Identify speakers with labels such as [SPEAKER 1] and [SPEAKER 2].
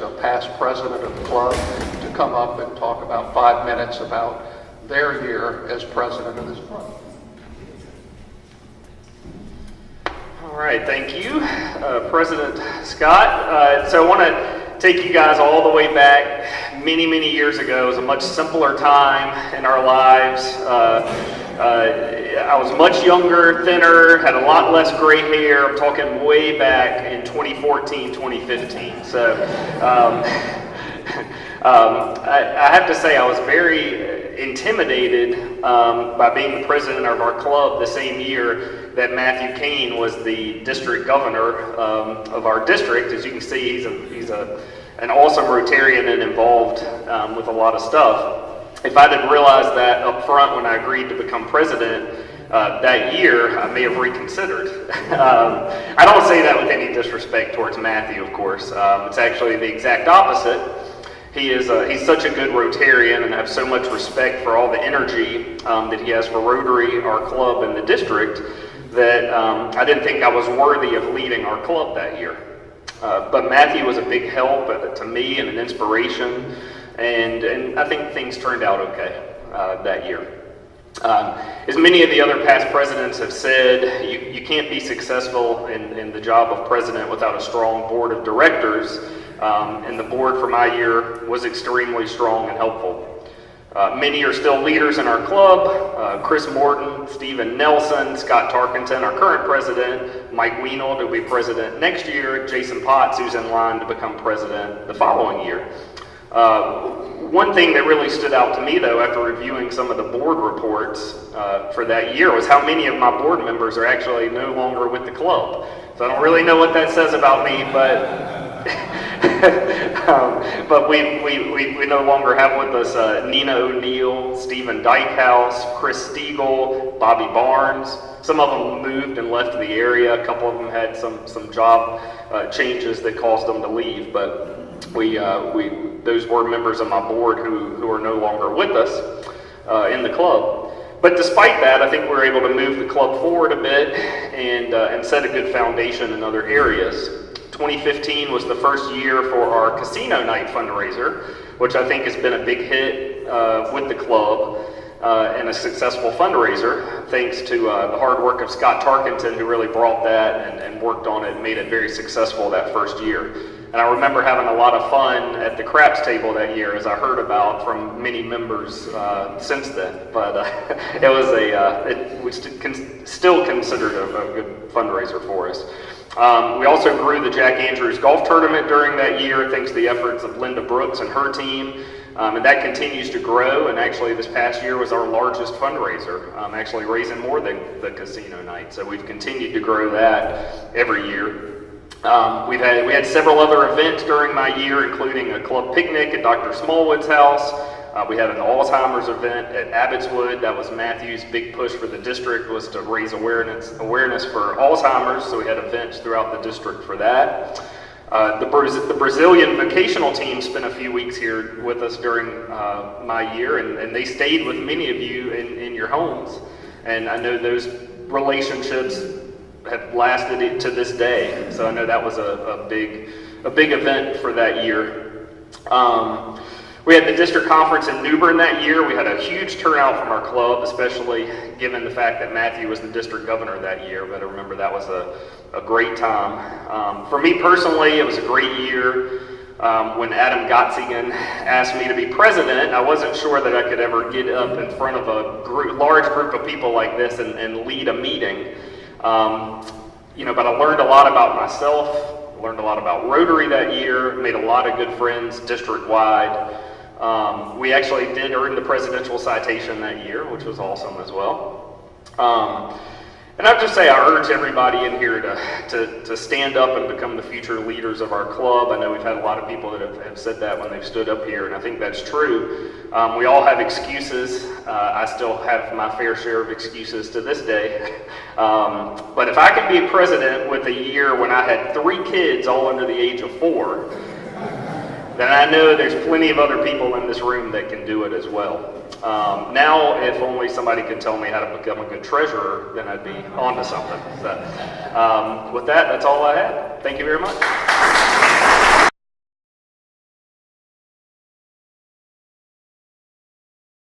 [SPEAKER 1] a past president of the club to come up and talk about 5 minutes about their year as president of this club.
[SPEAKER 2] All right, thank you, President Scott. So I want to take you guys all the way back many, many years ago. It was a much simpler time in our lives. I was much younger, thinner, had a lot less gray hair. I'm talking way back in 2014, 2015. So I have to say I was very intimidated by being the president of our club the same year that Matthew Kane was the district governor of our district. As you can see, he's an awesome Rotarian and involved with a lot of stuff. If I didn't realize that up front when I agreed to become president that year, I may have reconsidered. I don't say that with any disrespect towards Matthew, of course. It's actually the exact opposite. He's such a good Rotarian, and I have so much respect for all the energy that he has for Rotary, our club, and the district, that I didn't think I was worthy of leading our club that year. But Matthew was a big help to me and an inspiration, and I think things turned out okay that year. As many of the other past presidents have said, you can't be successful in the job of president without a strong board of directors, and the board for my year was extremely strong and helpful. Many are still leaders in our club. Chris Morton, Stephen Nelson, Scott Tarkenton, our current president, Mike Wienold, who will be president next year, Jason Potts, who's in line to become president the following year. One thing that really stood out to me, though, after reviewing some of the board reports for that year was how many of my board members are actually no longer with the club. So I don't really know what that says about me, but but we no longer have with us Nina O'Neill, Stephen Dykehouse, Chris Stiegel, Bobby Barnes. Some of them moved and left the area. A couple of them had some job changes that caused them to leave, but those were members of my board who are no longer with us in the club. But despite that, I think we were able to move the club forward a bit and set a good foundation in other areas. 2015 was the first year for our casino night fundraiser, which I think has been a big hit with the club and a successful fundraiser, thanks to the hard work of Scott Tarkenton, who really brought that and worked on it and made it very successful that first year. And I remember having a lot of fun at the craps table that year, as I heard about from many members since then. But it was it was still considered a good fundraiser for us. We also grew the Jack Andrews Golf Tournament during that year, thanks to the efforts of Linda Brooks and her team. And that continues to grow, and actually this past year was our largest fundraiser, actually raising more than the casino night. So we've continued to grow that every year. We had several other events during my year, including a club picnic at Dr. Smallwood's house. We had an Alzheimer's event at Abbotswood. That was Matthew's big push for the district, was to raise awareness for Alzheimer's. So we had events throughout the district for that. The Brazilian vocational team spent a few weeks here with us during my year, and they stayed with many of you in your homes. And I know those relationships have lasted to this day. So I know that was a big event for that year. We had the district conference in New Bern that year. We had a huge turnout from our club, especially given the fact that Matthew was the district governor that year. But I remember that was a great time. For me personally, it was a great year. When Adam Gotzigan asked me to be president, I wasn't sure that I could ever get up in front of a large group of people like this and lead a meeting. But I learned a lot about myself, learned a lot about Rotary that year, made a lot of good friends district-wide. We actually did earn the presidential citation that year, which was awesome as well. And I'll just say I urge everybody in here to stand up and become the future leaders of our club. I know we've had a lot of people that have said that when they've stood up here, and I think that's true. We all have excuses. I still have my fair share of excuses to this day. But if I can be president with a year when I had 3 kids all under the age of 4, then I know there's plenty of other people in this room that can do it as well. Now, if only somebody could tell me how to become a good treasurer, then I'd be on to something. So, with that, that's all I had. Thank you very much.